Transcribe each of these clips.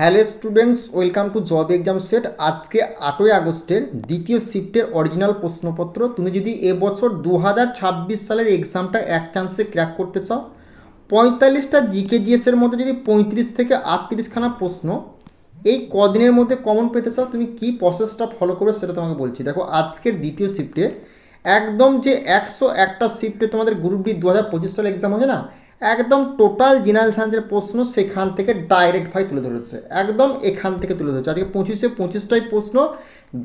Hello students, welcome to job exam set. আজকে 8ই আগস্টের দ্বিতীয় শিফটের অরিজিনাল প্রশ্নপত্র। তুমি যদি এবছর 2026 সালের এক্সামটা এক চান্সে ক্র্যাক করতে চাও, 45টা জিকে জিএসের মধ্যে যদি 35 থেকে 38খানা প্রশ্ন এই কদিনের মধ্যে কমন পেতে চাও, তুমি কি প্রসেসটা ফলো করবে সেটা তোমাকে বলছি। দেখো, আজকের দ্বিতীয় শিফটে একদম যে 101টা শিফটে তোমাদের গ্রুপ ডি 2025 সালে এক্সাম হচ্ছে না, একদম টোটাল জেনারেল সায়েন্সের প্রশ্ন সেখান থেকে ডাইরেক্ট ভাই তুলে ধরেছে, একদম এখান থেকে তুলে ধরেছে। আজকে 25টাই প্রশ্ন।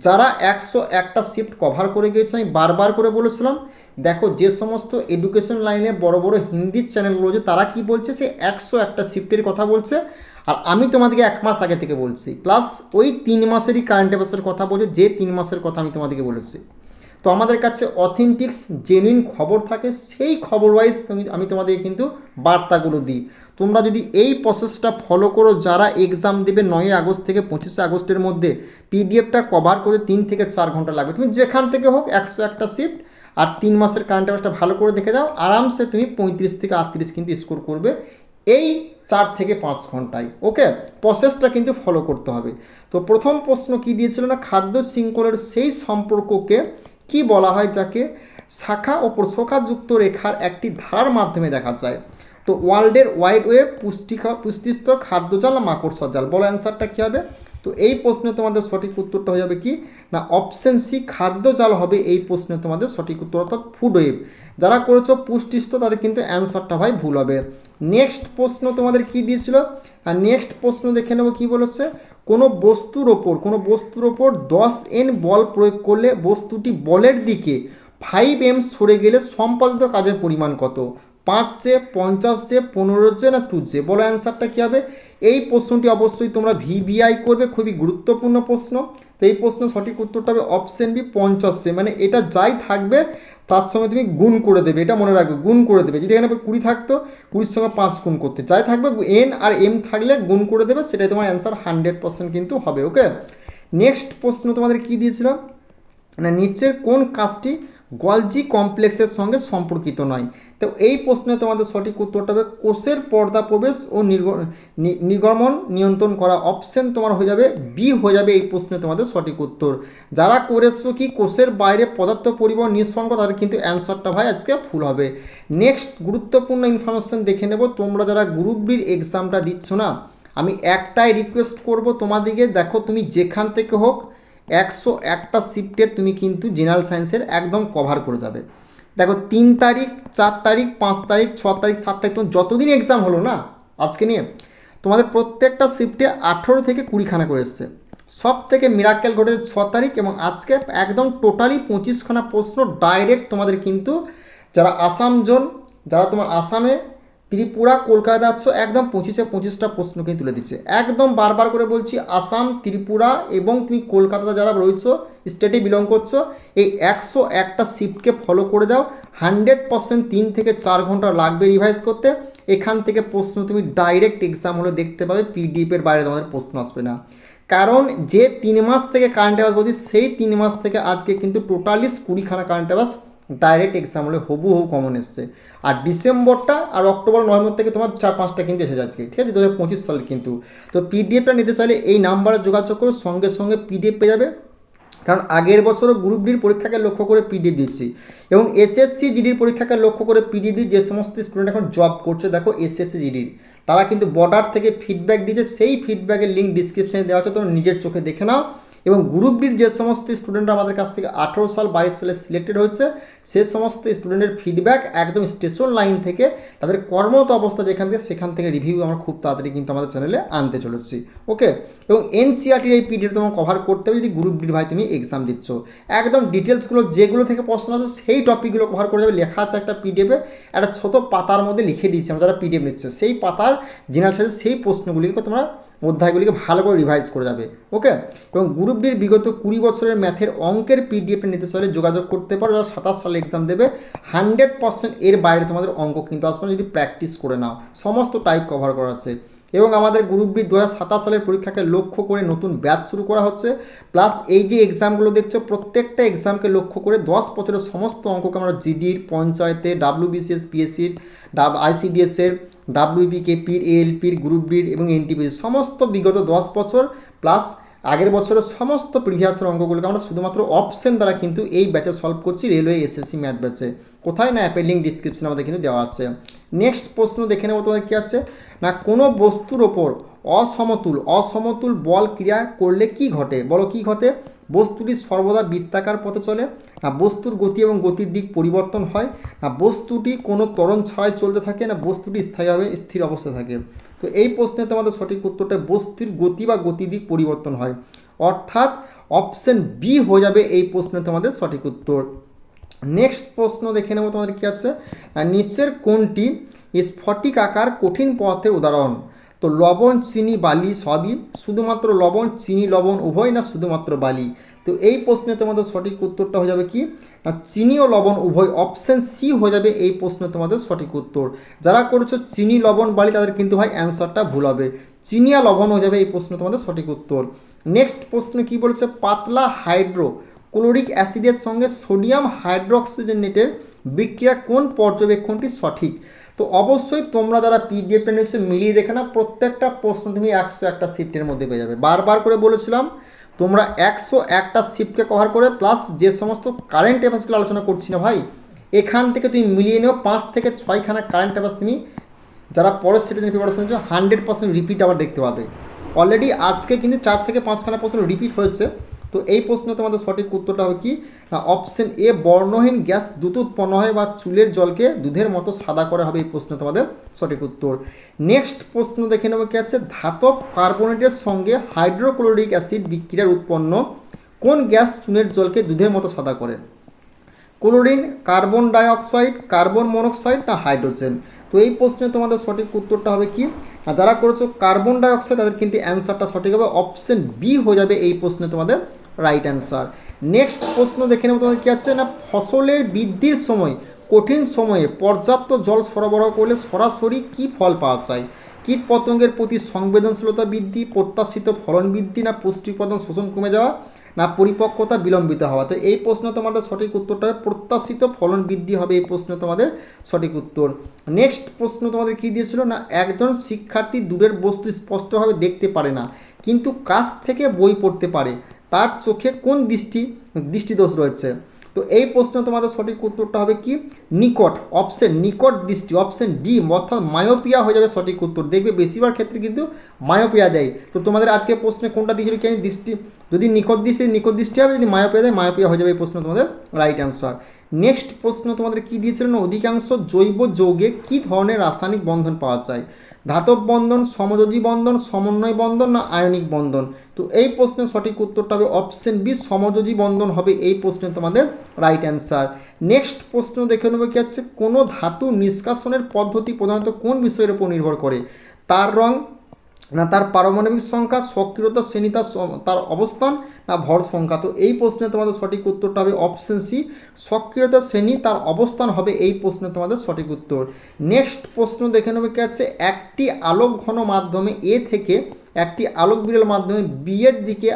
যারা 101টা শিফট কভার করে গিয়েছে, আমি বারবার করে বলেছিলাম, দেখো যে সমস্ত এডুকেশন লাইনে বড় বড় হিন্দির চ্যানেলগুলো যে তারা কি বলছে, সে 101টা শিফটের কথা বলছে, আর আমি তোমাদেরকে 1 মাস আগে থেকে বলছি, প্লাস ওই 3 মাসেরই কারেন্ট অ্যাফেয়ার্সের কথা বলছে, যে 3 মাসের কথা আমি তোমাদেরকে বলেছি। তো আমাদের কাছে অথেন্টিক্স জেনুইন খবর থাকে, সেই খবর ওয়াইজ আমি তোমাদের কিন্তু বার্তাগুলো দিই। তোমরা যদি এই প্রসেসটা ফলো করো, যারা এক্সাম দেবে 9 আগস্ট থেকে 25 আগস্টের মধ্যে, পিডিএফটা কভার করে 3 থেকে 4 ঘন্টা লাগবে। তুমি যেখান থেকে হোক 101টা শিফট আর 3 মাসের কারেন্ট অ্যাফেয়ার্সটা ভালো করে দেখে দাও, আরামসে তুমি 35 থেকে 38 কিন্তু স্কোর করবে এই 4 থেকে 5 ঘন্টায়। ওকে, প্রসেসটা কিন্তু ফলো করতে হবে। তো প্রথম প্রশ্ন কি দিয়েছিল না, খাদ্য শৃঙ্খলের সেই সম্পর্ককে কি বলা হয় যাকে শাখা ও প্রশাখাযুক্ত রেখার একটি ধারার মাধ্যমে দেখা যায়? তো ওয়ার্ল্ডের ওয়াইড ওয়েব, পুষ্টিস্তর, খাদ্যজাল না মাকড়সার জাল? বলো অ্যান্সারটা কী হবে? তো এই প্রশ্নে তোমাদের সঠিক উত্তরটা হয়ে যাবে কি না, অপশন সি খাদ্যজাল হবে এই প্রশ্নে তোমাদের সঠিক উত্তর, অর্থাৎ ফুড ওয়েব। যারা করেছো পুষ্টিস্তর তাদের কিন্তু অ্যান্সারটা ভাই ভুল হবে। নেক্সট প্রশ্ন তোমাদের কি দিয়েছিল, আর নেক্সট প্রশ্ন দেখে নেবো কি বলেছে। কোনো বস্তুর ওপর 10 N বল প্রয়োগ করলে বস্তুটি বলের দিকে 5 M সরে গেলে সম্পাদিত কাজের পরিমাণ কত? 5J, 50J, 15J না 2J? বলো অ্যান্সারটা কী হবে? এই প্রশ্নটি অবশ্যই তোমরা ভিভিআই করবে, খুবই গুরুত্বপূর্ণ প্রশ্ন। তো এই প্রশ্নের সঠিক উত্তরটা হবে অপশন বি 50J। মানে এটা যাই থাকবে তার সঙ্গে তুমি গুণ করে দেবে, এটা মনে রাখবে, গুণ করে দেবে। যদি এখানে 20 থাকতো, 20-র সঙ্গে 5 গুণ করতে, যাই থাকবে N আর M থাকলে গুণ করে দেবে, সেটাই তোমার অ্যান্সার 100% কিন্তু হবে। ওকে, নেক্সট প্রশ্ন তোমাদের কি দিয়েছিল না, নিচের কোন কাজটি গলজি কমপ্লেক্সের সঙ্গে সম্পর্কিত নয়? তো এই প্রশ্নে তোমাদের সঠিক উত্তরটা হবে কোষের পর্দা প্রবেশ ও নির্গমন নিয়ন্ত্রণ করা। অপশন তোমার হয়ে যাবে বি হয়ে যাবে এই প্রশ্নে তোমাদের সঠিক উত্তর। যারা করেছো কি কোষের বাইরে পদার্থ পরিবহন নিঃসঙ্গ, তাদের কিন্তু অ্যান্সারটা ভাই আজকে ভুল হবে। নেক্সট গুরুত্বপূর্ণ ইনফরমেশন দেখে নেব। তোমরা যারা গ্রুপ বির এক্সামটা দিচ্ছ না, আমি একটাই রিকোয়েস্ট করব তোমাদেরকে, দেখো তুমি যেখান থেকে হোক 101টা শিফটের তুমি কিন্তু জেনারেল সায়েন্সের একদম কভার করে যাবে। দেখো 3 তারিখ, 4 তারিখ, 5 তারিখ, 6 তারিখ, 7 তারিখ, তোমার যতদিন এক্সাম হলো না আজকে নিয়ে, তোমাদের প্রত্যেকটা শিফটে 18 থেকে 20খানা করে এসছে। সব থেকে মিরাক্কেল ঘটেছে 6 তারিখ, এবং আজকে একদম টোটালি 25খানা প্রশ্ন ডাইরেক্ট তোমাদের কিন্তু যারা আসাম জোন, যারা তোমার আসামে, ত্রিপুরা, কলকাতা আছো, একদম 25টা প্রশ্ন কিন্তু তুলে দিচ্ছে। একদম বারবার করে বলছি, আসাম, ত্রিপুরা এবং তুমি কলকাতাতে যারা রয়েছো, স্টেটে বিলং করছো, এই 101টা শিফটকে ফলো করে যাও। 100% 3 থেকে 4 ঘন্টা লাগবে রিভাইজ করতে। এখান থেকে প্রশ্ন তুমি ডাইরেক্ট এক্সাম হলে দেখতে পাবে, পিডিএফের বাইরে তোমাদের প্রশ্ন আসবে না। কারণ যে 3 মাস থেকে কারেন্ট অ্যাফেয়ার্স বলছি, সেই 3 মাস থেকে আজকে কিন্তু টোটালি 20খানা কারেন্ট অ্যাফেয়ার্স ডাইরেক্ট এক্সাম হলে হুবহু কমন এসছে। আর ডিসেম্বরটা আর অক্টোবর, নভেম্বর থেকে তোমার 4-5টা কিন্তু এসে যাচ্ছে, ঠিক আছে, 2025 সালে কিন্তু। তো পিডিএফটা নিতে চাইলে এই নাম্বারে যোগাযোগ করে সঙ্গে সঙ্গে পিডিএফ পেয়ে যাবে। কারণ আগের বছরও গ্রুপ ডির পরীক্ষাকে লক্ষ্য করে পিডিএফ দিচ্ছি, এবং এসএসসি জিডির পরীক্ষাকে লক্ষ্য করে পিডিএফ দিই। যে সমস্ত স্টুডেন্ট এখন জব করছে, দেখো এসএসসি জিডির, তারা কিন্তু বর্ডার থেকে ফিডব্যাক দিয়েছে, সেই ফিডব্যাকের লিঙ্ক ডিসক্রিপশনে দেওয়া আছে, তোমরা নিজের চোখে দেখে নাও। এবং গ্রুপ ডির যে সমস্ত স্টুডেন্টরা আমাদের কাছ থেকে 18 সাল 22 সালে সিলেক্টেড হচ্ছে, সে সমস্ত স্টুডেন্টের ফিডব্যাক একদম স্টেশন লাইন থেকে, তাদের কর্মরত অবস্থা যেখান থেকে, সেখান থেকে রিভিউ আমরা খুব তাড়াতাড়ি কিন্তু আমাদের চ্যানেলে আনতে চলেছি। ওকে, এবং এনসিআরটির এই পিডিএফ তোমার কভার করতে হবে যদি গ্রুপ ডির ভাই তুমি এক্সাম দিচ্ছ। একদম ডিটেলসগুলো যেগুলো থেকে প্রশ্ন আছে সেই টপিকগুলো কভার করে যাবে। লেখা আছে একটা পিডিএফে, একটা ছোটো পাতার মধ্যে লিখে দিয়েছি আমরা যারা পিডিএফ নিচ্ছে, সেই পাতার জেনারেল সাইজে সেই প্রশ্নগুলিকে তোমরা অধ্যায়গুলিকে ভালো করে রিভাইজ করে যাবে। ওকে, এবং গ্রুপ ডির বিগত 20 বছরের ম্যাথের অঙ্কের পিডিএফটা নিতে চাইলে যোগাযোগ করতে পারো। যারা 27 সালে এক্সাম দেবে, 100% এর বাইরে তোমাদের অঙ্ক কিন্তু আসবে না যদি প্র্যাকটিস করে নাও। সমস্ত টাইপ কভার করা আছে। এবং আমাদের গ্রুপ বি 2027 সালের পরীক্ষাকে লক্ষ্য করে নতুন ব্যাচ শুরু করা হচ্ছে। প্লাস এই যে এক্সামগুলো দেখছো, প্রত্যেকটা এক্সামকে লক্ষ্য করে 10 বছরের সমস্ত অঙ্ককে আমরা জিডির, পঞ্চায়েতে, ডাব্লিউবিসিএস, পিএসসির, আইসিডিএসের, ডাব্লিউবিকেপির, এএলপির, গ্রুপ ডির এবং এনটিপির সমস্ত বিগত 10 বছর প্লাস আগের বছরের সমস্ত প্রিভিয়াসের অঙ্কগুলোকে আমরা শুধুমাত্র অপশন দ্বারা কিন্তু এই ব্যাচে সলভ করছি, রেলওয়ে এসএসসি ম্যাথ ব্যাচে। কোথায় না অ্যাপের লিঙ্ক ডিসক্রিপশনে আমাদের কিন্তু দেওয়া আছে। নেক্সট প্রশ্ন দেখে নেবো তোমাদের কী আছে না, কোনো বস্তুর ওপর অসমতুল বল ক্রিয়া করলে কি ঘটে, বলো কি ঘটে? বস্তুটি সর্বদা বৃত্তাকার পথে চলে, না বস্তুর গতি এবং গতির দিক পরিবর্তন হয়, না বস্তুটি কোনো ত্বরণ ছাড়াই চলতে থাকে, না বস্তুটি স্থায়ীভাবে স্থির অবস্থায় থাকে। তো এই প্রশ্নে তোমাদের সঠিক উত্তরটা বস্তুর গতি বা গতির দিক পরিবর্তন হয়, অর্থাৎ অপশন বি হয়ে যাবে এই প্রশ্নে তোমাদের সঠিক উত্তর। নেক্সট প্রশ্ন দেখে নেবো তোমাদের কী আছে, নিচের কোনটি স্ফটিক আকার কঠিন পদার্থের উদাহরণ? তো লবণ, চিনি, বালি সবই, শুধুমাত্র লবণ, চিনি, লবণ উভয়, না শুধুমাত্র বালি? তো এই প্রশ্নে তোমাদের সঠিক উত্তরটা হয়ে যাবে কি না চিনি ও লবণ উভয়, অপশন সি হয়ে যাবে এই প্রশ্নে তোমাদের সঠিক উত্তর। যারা করেছো চিনি, লবণ, বালি তাদের কিন্তু ভাই অ্যান্সারটা ভুল হবে, চিনি আর লবণ হয়ে যাবে এই প্রশ্নে তোমাদের সঠিক উত্তর। নেক্সট প্রশ্ন কি বলেছে, পাতলা হাইড্রোক্লোরিক অ্যাসিডের সঙ্গে সোডিয়াম হাইড্রোক্সিজেনেটের বিক্রিয়া কোন পর্যবেক্ষণটি সঠিক? তো অবশ্যই তোমরা যারা পিডিএফটা নিয়েছো মিলিয়ে দেখে না, প্রত্যেকটা প্রশ্ন তুমি 101টা শিফটের মধ্যে পেয়ে যাবে। বারবার করে বলেছিলাম তোমরা 101টা শিফটকে কভার করে প্লাস যে সমস্ত কারেন্ট অ্যাফেয়ার্সগুলো আলোচনা করছি না ভাই, এখান থেকে তুমি মিলিয়ে নেও 5 থেকে 6খানা কারেন্ট অ্যাফেয়ার্স তুমি যারা পরের সেটের প্রিপারেশন নিচ্ছ 100% রিপিট আবার দেখতে পাবে। অলরেডি আজকে কিন্তু 4 থেকে 5খানা প্রশ্ন রিপিট হয়েছে। তো এই প্রশ্নে তোমাদের সঠিক উত্তরটা হবে কি না অপশন এ, বর্ণহীন গ্যাস দ্রুত উৎপন্ন হয় বা চুলের জলকে দুধের মতো সাদা করা হবে, এই প্রশ্নে তোমাদের সঠিক উত্তর। নেক্সট প্রশ্ন দেখে নেবো কি আছে, ধাতব কার্বনেটের সঙ্গে হাইড্রোক্লোরিক অ্যাসিড বিক্রিয়ার উৎপন্ন কোন গ্যাস চুনের জলকে দুধের মতো সাদা করে? Chlorine, carbon dioxide, carbon monoxide, না হাইড্রোজেন? তো এই প্রশ্নে তোমাদের সঠিক উত্তরটা হবে কি, আর যারা করেছো কার্বন ডাইঅক্সাইড তাদের কিন্তু অ্যান্সারটা সঠিক হবে, অপশন বি হয়ে যাবে এই প্রশ্নে তোমাদের রাইট অ্যান্সার। নেক্সট প্রশ্ন দেখে নেবো তোমাদের কী আছে না, ফসলের বৃদ্ধির সময় কঠিন সময়ে পর্যাপ্ত জল সরবরাহ করলে সরাসরি কী ফল পাওয়া যায়? কীট পতঙ্গের প্রতি সংবেদনশীলতা বৃদ্ধি, প্রত্যাশিত ফলন বৃদ্ধি, না পুষ্টি উপাদান শোষণ কমে যাওয়া, না পরিপক্কতা বিলম্বিত হওয়া? তো এই প্রশ্ন তোমাদের সঠিক উত্তরটা হবে প্রত্যাশিত ফলন বৃদ্ধি হবে এই প্রশ্ন তোমাদের সঠিক উত্তর। নেক্সট প্রশ্ন তোমাদের কী দিয়েছিল না, একজন শিক্ষার্থী দূরের বস্তু স্পষ্টভাবে দেখতে পারে না কিন্তু কাছ থেকে বই পড়তে পারে, তার চোখে কোন দৃষ্টিদোষ রয়েছে? তো এই প্রশ্ন তোমাদের সঠিক উত্তরটা হবে কি নিকট, অপশন নিকট দৃষ্টি, অপশন ডি অর্থাৎ মায়োপিয়া হয়ে যাবে সঠিক উত্তর। দেখবে বেশিরভাগ ক্ষেত্রে কিন্তু মায়োপিয়া দেয়। তো তোমাদের আজকে প্রশ্নে কোনটা দিয়েছিল কি দৃষ্টি, যদি নিকট দৃষ্টি হবে, যদি মায়োপিয়া দেয় মায়োপিয়া হয়ে যাবে এই প্রশ্ন তোমাদের রাইট অ্যান্সার। নেক্সট প্রশ্ন তোমাদের কী দিয়েছিল না, অধিকাংশ জৈব যৌগে কী ধরনের রাসায়নিক বন্ধন পাওয়া যায়? ধাতব বন্ধন, সমযোজী বন্ধন, সমন্বয় বন্ধন, না আয়নিক বন্ধন? তো এই প্রশ্নের সঠিক উত্তরটা হবে অপশন বি, সমযোজী বন্ধন হবে এই প্রশ্নে তোমাদের রাইট অ্যান্সার। নেক্সট প্রশ্ন দেখে নেবো কি আছে, কোনো ধাতু নিষ্কাশনের পদ্ধতি প্রধানত কোন বিষয়ের উপর নির্ভর করে? তার রং, না তার পারমাণবিক সংখ্যা, সক্রিয়তা শ্রেণী, তার অবস্থান, না ভর সংখ্যা? তো এই প্রশ্নে তোমাদের সঠিক উত্তরটা হবে অপশন সি, সক্রিয়তা শ্রেণী তার অবস্থান হবে এই প্রশ্নে তোমাদের সঠিক উত্তর। নেক্সট প্রশ্ন দেখে নেবে কি আছে, একটি আলোক ঘন মাধ্যমে এ থেকে একটি আলোক বিরল মাধ্যমে বি এর দিকে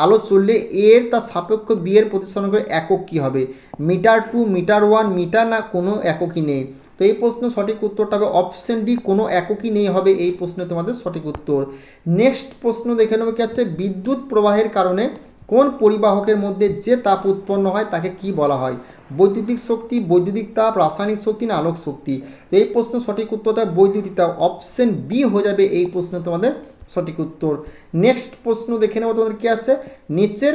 আলো চললে এর তার সাপেক্ষ বি এর প্রতিসরণ করে একক কী হবে? মিটার 2, মিটার 1, মিটার, না কোনো এককই নেই? তো এই প্রশ্নের সঠিক উত্তরটা হবে অপশন ডি, কোনো এককই নেই হবে এই প্রশ্নে তোমাদের সঠিক উত্তর। নেক্সট প্রশ্ন দেখে নেবে কি আছে, বিদ্যুৎ প্রবাহের কারণে কোন পরিবাহকের মধ্যে যে তাপ উৎপন্ন হয় তাকে কি বলা হয়? বৈদ্যুতিক শক্তি, বৈদ্যুতিক তাপ, রাসায়নিক শক্তি, না আলোক শক্তি? তো এই প্রশ্নের সঠিক উত্তরটা বৈদ্যুতিক তাপ, অপশন বি হয়ে যাবে এই প্রশ্নে তোমাদের সঠিক উত্তর। নেক্সট প্রশ্ন দেখে নেবো তোমাদের কি আছে, নিচের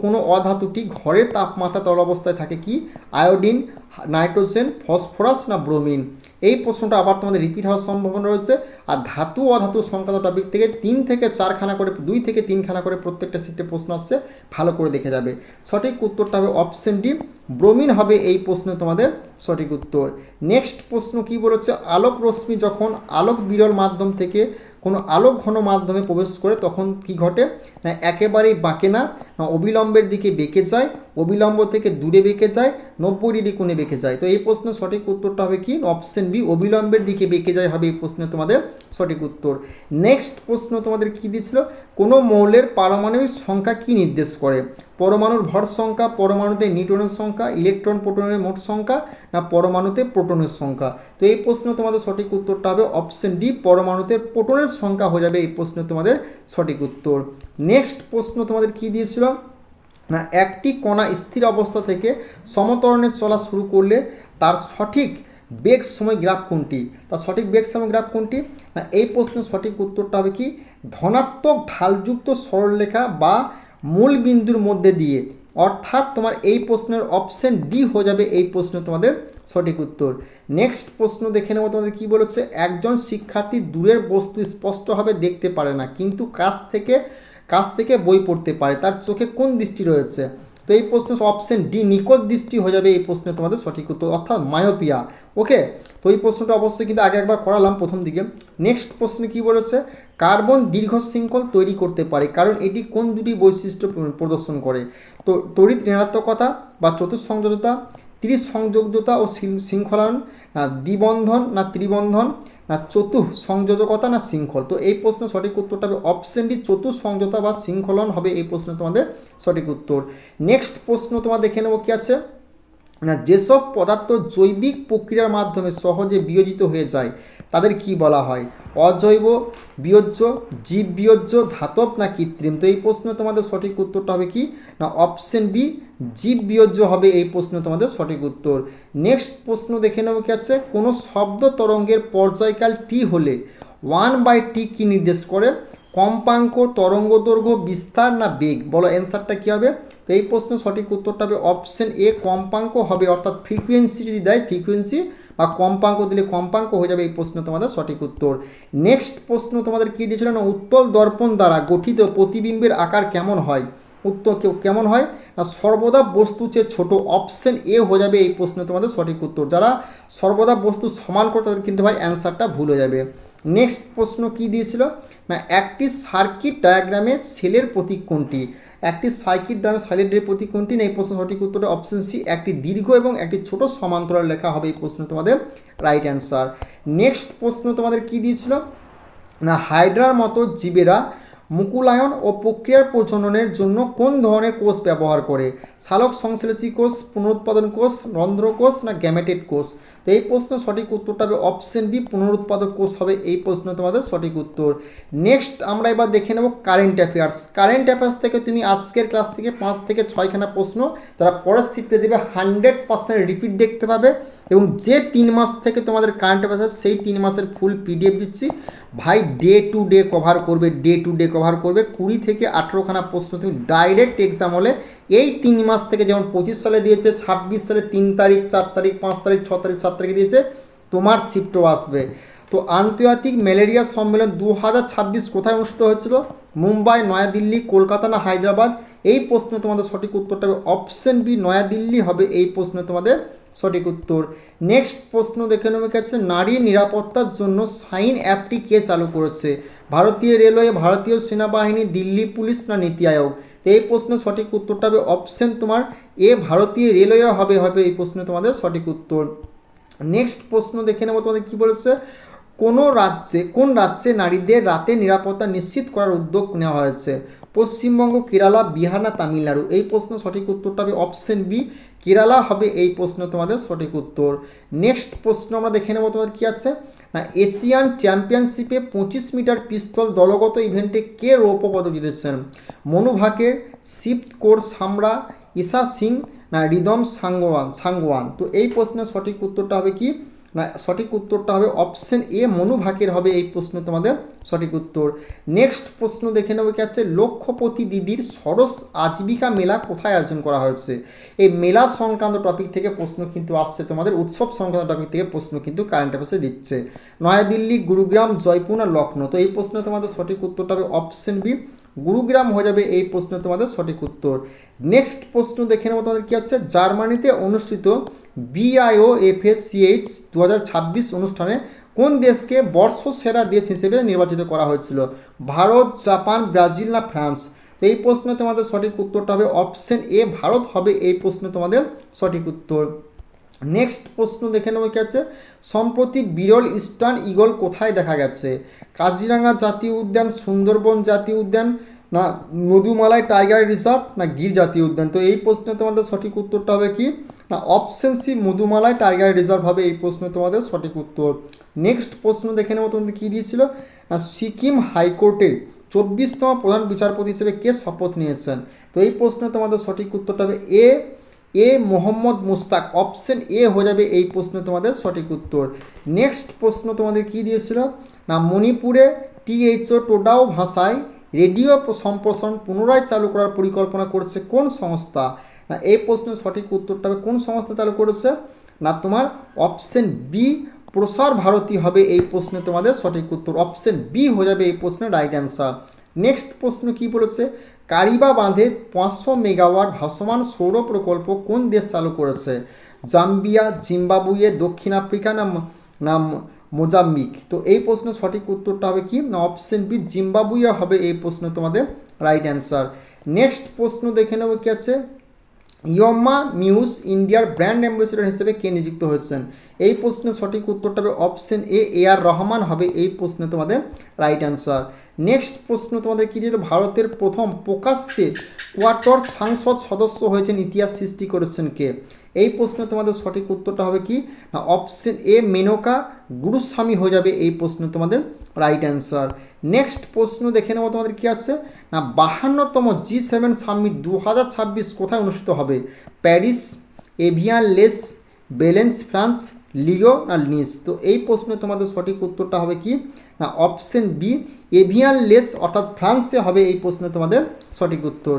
কোনো অধাতুটি ঘরের তাপমাত্রা তরল অবস্থায় থাকে কি? আয়োডিন, নাইট্রোজেন, ফসফরাস, না ব্রোমিন? এই প্রশ্নটা আবার তোমাদের রিপিট হওয়ার সম্ভাবনা রয়েছে। আর ধাতু অধাতু সংক্রান্ত টপিক থেকে 3 থেকে 4খানা করে, 2 থেকে 3খানা করে প্রত্যেকটা সিটে প্রশ্ন আসছে, ভালো করে দেখে যাবে। সঠিক উত্তরটা হবে অপশন ডি, ব্রোমিন হবে এই প্রশ্নে তোমাদের সঠিক উত্তর। নেক্সট প্রশ্ন কি বলেছে, আলোক রশ্মি যখন আলোক বিরল মাধ্যম থেকে কোনো আলোক ঘন মাধ্যমে প্রবেশ করে তখন কি ঘটে? না একেবারেই বাঁকে না, না অবিলম্বের দিকে বেঁকে যায়, অবিলম্ব থেকে দূরে বেঁকে যায়, 90 ডিগ্রি কোণে বেঁকে যায়। তো এই প্রশ্নের সঠিক উত্তরটা হবে কি অপশন বি, অবিলম্বের দিকে বেঁকে যায় হবে এই প্রশ্নে তোমাদের সঠিক উত্তর। নেক্সট প্রশ্ন তোমাদের কি দিয়েছিল, কোনো মৌলের পারমাণবিক সংখ্যা কি নির্দেশ করে? পরমাণুর ভর সংখ্যা, পরমাণুতে নিউট্রনের সংখ্যা, ইলেকট্রন প্রোটনের মোট সংখ্যা, না পরমাণুতে প্রোটনের সংখ্যা? তো এই প্রশ্ন তোমাদের সঠিক উত্তরটা হবে অপশন ডি, পরমাণুতে প্রোটনের সংখ্যা হয়ে যাবে এই প্রশ্ন তোমাদের সঠিক উত্তর। নেক্সট প্রশ্ন তোমাদের কি দিয়েছিল না, একটি কণা স্থির অবস্থা থেকে সমত্বরণে চলা শুরু করলে তার সঠিক বেগ সময় গ্রাফ কোনটি? তার সঠিক বেগ সময় গ্রাফ কোনটি? না এই প্রশ্নের সঠিক উত্তরটা হবে কি ধনাত্মক ঢালযুক্ত সরলরেখা বা মূল বিন্দুর মধ্যে দিয়ে, অর্থাৎ তোমার এই প্রশ্নের অপশন ডি হয়ে যাবে এই প্রশ্ন তোমাদের সঠিক উত্তর। নেক্সট প্রশ্ন দেখে নেব তোমাদের কি বলেছে, একজন শিক্ষার্থী দূরের বস্তু স্পষ্টভাবে দেখতে পারে না কিন্তু কাছ থেকে বই পড়তে পারে, তার চোখে কোন দৃষ্টি রয়েছে? তো এই প্রশ্ন অপশন ডি নিকট দৃষ্টি হয়ে যাবে এই প্রশ্নে তোমাদের সঠিক উত্তর, অর্থাৎ মায়োপিয়া। ওকে, তো এই প্রশ্নটা অবশ্যই কিন্তু আগে একবার করালাম প্রথম দিকে। নেক্সট প্রশ্নে কি বলেছে, কার্বন দীর্ঘ শৃঙ্খল তৈরি করতে পারে কারণ এটি কোন দুটি বৈশিষ্ট্য প্রদর্শন করে? তো তড়িৎ ঋণাত্মকতা বা চতুঃসংযোজতা, ত্রিসংযোজতা ও শৃঙ্খলায়ন, না দ্বিবন্ধন না ত্রিবন্ধন, না চতুঃসংযোজকতা, না শৃঙ্খল? তো এই প্রশ্নের সঠিক উত্তরটা হবে অপশন ডি, চতুঃসংযোজতা বা শৃঙ্খলন হবে এই প্রশ্ন তোমাদের সঠিক উত্তর। নেক্সট প্রশ্ন তোমার দেখে নেবো কি আছে না, যেসব পদার্থ জৈবিক প্রক্রিয়ার মাধ্যমে সহজে বিয়োজিত হয়ে যায় তাদের কি বলা হয়? অজৈব বিয়োজ্য, জীব বিয়োজ্য, ধাতব, না কৃত্রিম? তো এই প্রশ্ন তোমাদের সঠিক উত্তরটা হবে কি না অপশন বি, জীব বিয়োজ্য হবে এই প্রশ্ন তোমাদের সঠিক উত্তর। নেক্সট প্রশ্ন দেখে নেবো কি আছে, কোনো শব্দ তরঙ্গের পর্যায়কাল টি হলে 1/t কি নির্দেশ করে? কম্পাঙ্ক, তরঙ্গ দৈর্ঘ্য, বিস্তার, না বেগ? বলো অ্যান্সারটা কী হবে? তো এই প্রশ্নের সঠিক উত্তরটা হবে অপশন এ, কম্পাঙ্ক হবে, অর্থাৎ ফ্রিকোয়েন্সি যদি দেয় ফ্রিকোয়েন্সি বা কম্পাঙ্ক দিলে কম্পাঙ্ক হয়ে যাবে এই প্রশ্ন তোমাদের সঠিক উত্তর। নেক্সট প্রশ্ন তোমাদের কী দিয়েছিল না, উত্তল দর্পণ দ্বারা গঠিত প্রতিবিম্বের আকার কেমন হয়? উত্তর কেমন হয় না সর্বদা বস্তু চেয়ে ছোট, অপশন এ হয়ে যাবে এই প্রশ্ন তোমাদের সঠিক উত্তর। যারা সর্বদা বস্তু সমান করে তাদের কিন্তু ভাই অ্যান্সারটা ভুল হয়ে যাবে। নেক্সট প্রশ্ন কি দিয়েছিল না, একটি সার্কিট ডায়াগ্রামে সেলের প্রতীক কোনটি? একটি সার্কিট ডায়াগ্রামে সেলের প্রতীক কোনটি? না এই প্রশ্ন সঠিক উত্তরটা অপশন সি, একটি দীর্ঘ এবং একটি ছোট সমান্তরাল লেখা হবে এই প্রশ্ন তোমাদের রাইট অ্যান্সার। নেক্সট প্রশ্ন তোমাদের কি দিয়েছিল না, হাইড্রার মতো জীবেরা মুকুলায়ন ও প্রক্রিয়ার প্রজননের জন্য কোন ধরনের কোষ ব্যবহার করে? সালোক সংশ্লেষী কোষ, পুনরুৎপাদন কোষ, রন্ধ্রকোষ, না গ্যামেটেড কোষ? তো এই প্রশ্নের সঠিক উত্তরটা হবে অপশন বি, পুনরুৎপাদক কোষ হবে এই প্রশ্ন তোমাদের সঠিক উত্তর। নেক্সট আমরা এবার দেখে নেব কারেন্ট অ্যাফেয়ার্স। কারেন্ট অ্যাফেয়ার্স থেকে তুমি আজকের ক্লাস থেকে 5 থেকে 6খানা প্রশ্ন যারা পরের শিফটে দেবে 100% রিপিট দেখতে পাবে, এবং যে 3 মাস থেকে তোমাদের কারেন্ট অ্যাফেয়ার্স সেই 3 মাসের ফুল পিডিএফ দিচ্ছি ভাই, ডে টু ডে কভার করবে, 20 থেকে 18খানা প্রশ্ন তুমি ডাইরেক্ট এক্সাম হলে এই 3 মাস থেকে, যেমন 25 সালে দিয়েছে, 26 সালে 3 তারিখ, 4 তারিখ, 5 তারিখ, 6 তারিখ, 7 তারিখে দিয়েছে, তোমার শিফটও আসবে। তো আন্তর্জাতিক ম্যালেরিয়া সম্মেলন 2026 কোথায় অনুষ্ঠিত হয়েছিল? মুম্বাই, নয়াদিল্লি, কলকাতা, না হায়দ্রাবাদ? এই প্রশ্নে তোমাদের সঠিক উত্তরটা হবে অপশন বি, নয়াদিল্লি হবে এই প্রশ্নে তোমাদের সঠিক উত্তর। নেক্সট প্রশ্ন দেখে নেবে কাছে, নারী নিরাপত্তার জন্য সাইন অ্যাপটি কে চালু করেছে? ভারতীয় রেলওয়ে, ভারতীয় সেনাবাহিনী, দিল্লি পুলিশ, না নীতি আয়োগ? তো এই প্রশ্নের সঠিক উত্তরটা হবে অপশন তোমার এ, ভারতীয় রেলওয়ে হবে এই প্রশ্নে তোমাদের সঠিক উত্তর। নেক্সট প্রশ্ন দেখে নেব তোমাদের কি বলেছে, কোন রাজ্যে নারীদের রাতে নিরাপত্তা নিশ্চিত করার উদ্যোগ নেওয়া হয়েছে? পশ্চিমবঙ্গ, কেরালা, বিহার, না তামিলনাড়ু? এই প্রশ্নের সঠিক উত্তরটা হবে অপশন বি, কেরালা হবে এই প্রশ্ন তোমাদের সঠিক উত্তর। নেক্সট প্রশ্ন আমরা দেখে নেব তোমাদের কি আছে না, এশিয়ান চ্যাম্পিয়নশিপে 25 মিটার পিস্তল দলগত ইভেন্টে কে রৌপ্য পদক জিতেছেন? মনু ভাকের, শিব কোর সামরা, ঈশা সিং, না রিদম সাংওয়ান? তো এই প্রশ্নের সঠিক উত্তরটা হবে কি না সঠিক উত্তরটা হবে অপশন এ, মনু ভাকের হবে এই প্রশ্ন তোমাদের সঠিক উত্তর। নেক্সট প্রশ্ন দেখে নেব কি আছে, লক্ষপতি দিদির সরস আজীবিকা মেলা কোথায় আয়োজন করা হয়েছে? এই মেলা সংক্রান্ত টপিক থেকে প্রশ্ন কিন্তু আসছে, তোমাদের উৎসব সংক্রান্ত টপিক থেকে প্রশ্ন কিন্তু কারেন্ট অ্যাফেয়ার্সে দিচ্ছে। নয়াদিল্লি, গুরুগ্রাম, জয়পুর, না লখনৌ? তো এই প্রশ্ন তোমাদের সঠিক উত্তরটা হবে অপশন বি, গুরুগ্রাম হয়ে যাবে এই প্রশ্ন তোমাদের সঠিক উত্তর। নেক্সট প্রশ্ন দেখে নেব তোমাদের কি আছে, জার্মানিতে অনুষ্ঠিত BIOFSCH 2026 অনুষ্ঠানে কোন দেশকে বর্ষসেরা দেশ হিসেবে নির্বাচিত করা হয়েছিল? ভারত, জাপান, ব্রাজিল, না ফ্রান্স? তো এই প্রশ্নে তোমাদের সঠিক উত্তরটা হবে অপশন এ, ভারত হবে এই প্রশ্নে তোমাদের সঠিক উত্তর। নেক্সট প্রশ্ন দেখে নেবো কি আছে, সম্প্রতি বিরল ইস্টার্ন ঈগল কোথায় দেখা গেছে? কাজিরাঙা জাতীয় উদ্যান, সুন্দরবন জাতীয় উদ্যান, না মধুমালাই টাইগার রিজার্ভ, না গির জাতীয় উদ্যান? তো এই প্রশ্নে তোমাদের সঠিক উত্তরটা হবে কি, না option C Mudumalai tiger reserve হবে এই প্রশ্নে তোমাদের সঠিক উত্তর। নেক্সট প্রশ্ন দেখে নেবো তোমাদের কী দিয়েছিল, না সিকিম হাইকোর্টের 24তম প্রধান বিচারপতি হিসেবে কে শপথ নিয়েছেন? তো এই প্রশ্নে তোমাদের সঠিক উত্তরটা হবে এ মোহাম্মদ মুস্তাক, অপশন এ হয়ে যাবে এই প্রশ্নে তোমাদের সঠিক উত্তর। নেক্সট প্রশ্ন তোমাদের কি দিয়েছিল, না মণিপুরে টিএইচও টোডাও ভাষায় রেডিও সম্প্রসারণ পুনরায় চালু করার পরিকল্পনা করছে কোন সংস্থা? না এই প্রশ্নের সঠিক উত্তরটা হবে কোন সংস্থা চালু করেছে, না তোমার অপশন বি প্রসার ভারতী হবে এই প্রশ্নে তোমাদের সঠিক উত্তর। অপশন বি হয়ে যাবে এই প্রশ্নের রাইট অ্যান্সার। নেক্সট প্রশ্ন কি বলেছে, কারিবা বাঁধে 500 মেগাওয়াট ভাসমান সৌর প্রকল্প কোন দেশ চালু করেছে? জাম্বিয়া, জিম্বাবুয়ে, দক্ষিণ আফ্রিকা, না মোজাম্বিক? তো এই প্রশ্নের সঠিক উত্তরটা হবে কি, না অপশন বি জিম্বাবুয়ে হবে এই প্রশ্নে তোমাদের রাইট অ্যান্সার। নেক্সট প্রশ্ন দেখে নেব কি আছে, ইয়ম্মা মিউজ ইন্ডিয়ার ব্র্যান্ড অ্যাম্বাসেডর হিসেবে কে নিযুক্ত হয়েছেন? এই প্রশ্নের সঠিক উত্তরটা হবে অপশন এ আর রহমান হবে এই প্রশ্নে তোমাদের রাইট অ্যান্সার। নেক্সট প্রশ্ন তোমাদের কী দিয়েছিল, ভারতের প্রথম প্রকাশ্যে কোয়ার্টার সাংসদ সদস্য হয়েছেন, ইতিহাস সৃষ্টি করেছেন কে? এই প্রশ্নে তোমাদের সঠিক উত্তরটা হবে কি, না অপশন এ মেনকা গুরুস্বামী হয়ে যাবে এই প্রশ্নে তোমাদের রাইট অ্যান্সার। নেক্সট প্রশ্ন দেখে নেবো তোমাদের কী আছে, না 52তম G7 সামিট 2026 কোথায় অনুষ্ঠিত হবে? Paris, Evian les, Valence France, Lyon, না নিস? তো এই প্রশ্নে তোমাদের সঠিক উত্তরটা হবে কি, না অপশন বি এভিয়ান লেস অর্থাৎ ফ্রান্সে হবে এই প্রশ্নে তোমাদের সঠিক উত্তর।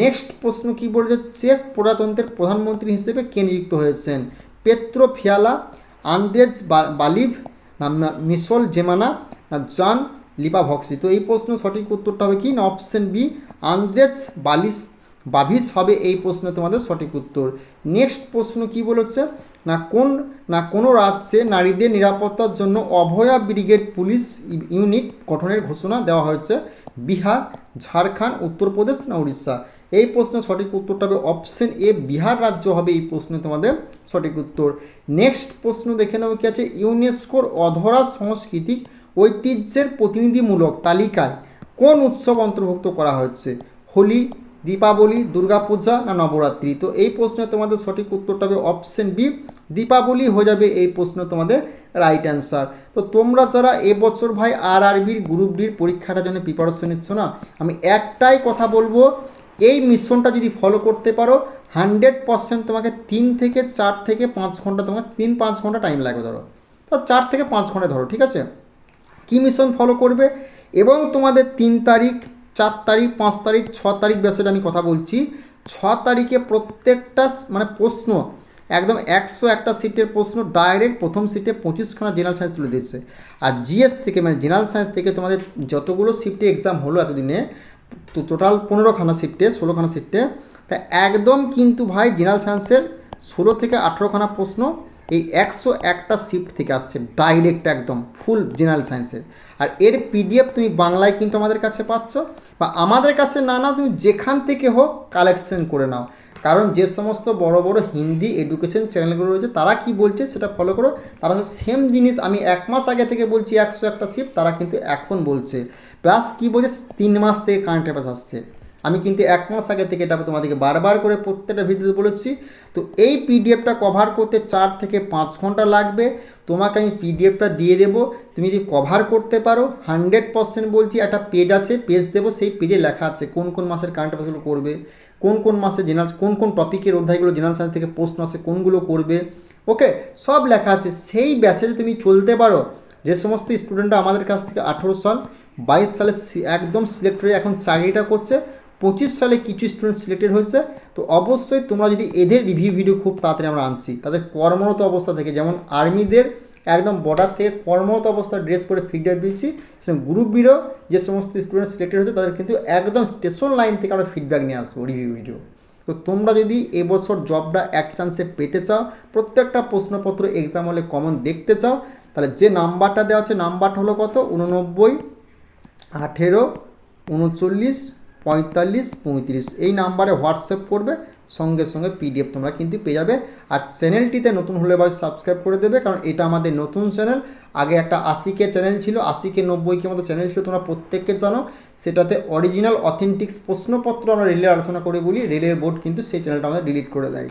নেক্সট প্রশ্ন কি বলছে, চেক প্রজাতন্ত্রের প্রধানমন্ত্রী হিসেবে কে নিযুক্ত হয়েছেন? পেত্রো ফিয়ালা, আন্দ্রেজ বালিভ, না মিশল জেমানা, না জন লিপাভক্সি? তো এই প্রশ্ন সঠিক উত্তরটা হবে কি, না অপশন বি আন্দ্রেজ বাভিস হবে এই প্রশ্নে তোমাদের সঠিক উত্তর। নেক্সট প্রশ্ন কি বলেছে, না কোনো রাজ্যে নারীদের নিরাপত্তার জন্য অভয়া ব্রিগেড পুলিশ ইউনিট গঠনের ঘোষণা দেওয়া হয়েছে? বিহার, ঝাড়খণ্ড, উত্তরপ্রদেশ, না উড়িষ্যা? এই প্রশ্নের সঠিক উত্তরটা হবে অপশন এ বিহার রাজ্য হবে এই প্রশ্নে তোমাদের সঠিক উত্তর। নেক্সট প্রশ্ন দেখে নেব কি আছে, ইউনেস্কোর অধরা সাংস্কৃতিক ঐতিহ্যের প্রতিনিধিমূলক তালিকায় কোন উৎসব অন্তর্ভুক্ত করা হয়েছে? হোলি, দীপাবলি, দুর্গাপূজা, না নবরাত্রি? তো এই প্রশ্নে তোমাদের সঠিক উত্তরটা হবে অপশন বি দীপাবলি হয়ে যাবে এই প্রশ্ন তোমাদের রাইট অ্যান্সার। তো তোমরা যারা এবছর ভাই আরআরবির গ্রুপ ডির পরীক্ষাটার জন্য প্রিপারেশন নিচ্ছ না, আমি একটাই কথা বলবো, এই মিশনটা যদি ফলো করতে পারো 100% তোমাকে 3 থেকে 4 থেকে 5 ঘন্টা, তোমাকে 3-5 ঘন্টা টাইম লাগবে ধরো, তো 4 থেকে 5 ঘন্টা ধরো, ঠিক আছে? কী মিশন ফলো করবে, এবং তোমাদের 3 তারিখ, 4 তারিখ, 5 তারিখ, 6 তারিখ ব্যাসের আমি কথা বলছি, 6 তারিখে প্রত্যেকটা মানে প্রশ্ন একদম 101টা সিটের প্রশ্ন ডাইরেক্ট প্রথম সিটে 25খানা জেনারেল সায়েন্স তুলে দিয়েছে। আর জিএস থেকে মানে জেনারেল সায়েন্স থেকে তোমাদের যতগুলো শিফটে এক্সাম হলো এতদিনে, তো টোটাল 15খানা শিফটে 16খানা শিফটে, তা একদম কিন্তু ভাই জেনারেল সায়েন্সের 16 থেকে 18খানা প্রশ্ন এই 101টা শিফট থেকে আসছে ডাইরেক্ট একদম ফুল জেনারেল সায়েন্সের। আর এর পিডিএফ তুমি বাংলায় কিন্তু আমাদের কাছে পাচ্ছ, বা আমাদের কাছে না নাও তুমি যেখান থেকে হোক কালেকশন করে নাও, কারণ যে সমস্ত বড় বড় হিন্দি এডুকেশন চ্যানেলগুলো রয়েছে তারা কি বলছে সেটা ফলো করো, তারা সেম জিনিস আমি 1 মাস আগে থেকে বলছি 101টা শিফট, তারা কিন্তু এখন বলছে, প্লাস কি বলছে 3 মাস থেকে কারেন্ট অ্যাফেয়ার্স আসছে। আমি কিন্তু 1 মাস আগে থেকে এটা তোমাদেরকে বারবার করে প্রত্যেকটা ভিডিওতে বলেছি। তো এই পিডিএফটা কভার করতে 4 থেকে 5 ঘন্টা লাগবে, তোমাকে আমি পিডিএফটা দিয়ে দেবো, তুমি যদি কভার করতে পারো 100% বলছি, একটা পেজ আছে, পেজ দেবো, সেই পেজে লেখা আছে কোন কোন মাসের কারেন্ট অ্যাফেয়ার্সগুলো করবে, কোন কোন মাসে জেনারেল কোন কোন টপিকের অধ্যায়গুলো জেনারেল সায়েন্স থেকে প্রশ্ন আসে কোনগুলো করবে, ওকে সব লেখা আছে। সেই ব্যাসেজে তুমি চলতে পারো। যে সমস্ত স্টুডেন্টরা আমাদের কাছ থেকে 18 সাল 22 সালে একদম সিলেক্ট হয়ে এখন চাকরিটা করছে, 25 সালে কিছু স্টুডেন্ট সিলেক্টেড হয়েছে, তো অবশ্যই তোমরা যদি এদের রিভিউ ভিডিও খুব তাড়াতাড়ি আমরা আনছি, তাদের কর্মরত অবস্থা থেকে, যেমন আর্মিদের একদম বর্ডার থেকে কর্মরত অবস্থায় ড্রেস পরে ফিডব্যাক দিচ্ছি, সেরকম গ্রুপ বিরো যে সমস্ত স্টুডেন্ট সিলেক্টেড হয়েছে তাদের কিন্তু একদম স্টেশন লাইন থেকে আমরা ফিডব্যাক নিয়ে আসবো রিভিউ ভিডিও। তো তোমরা যদি এবছর জবটা এক চান্সে পেতে চাও, প্রত্যেকটা প্রশ্নপত্র এক্সাম হলে কমন দেখতে চাও, তাহলে যে নাম্বারটা দেওয়া আছে নাম্বারটা হলো কত, 89 18 39 4535। এই নাম্বারে হোয়াটসঅ্যাপ করবে, সঙ্গে সঙ্গে পিডিএফ তোমরা কিন্তু পেয়ে যাবে। আর চ্যানেলটিতে নতুন হলে ভাই সাবস্ক্রাইব করে দেবে, কারণ এটা আমাদের নতুন চ্যানেল। আগে একটা 80K চ্যানেল ছিল, 80K 90K মতো চ্যানেল ছিল, তোমরা প্রত্যেককে জানো। সেটাতে অরিজিনাল অথেন্টিক্স প্রশ্নপত্র আমরা রেলের আলোচনা করে বলি, রেলের বোর্ড কিন্তু সেই চ্যানেলটা আমাদের ডিলিট করে দেয়।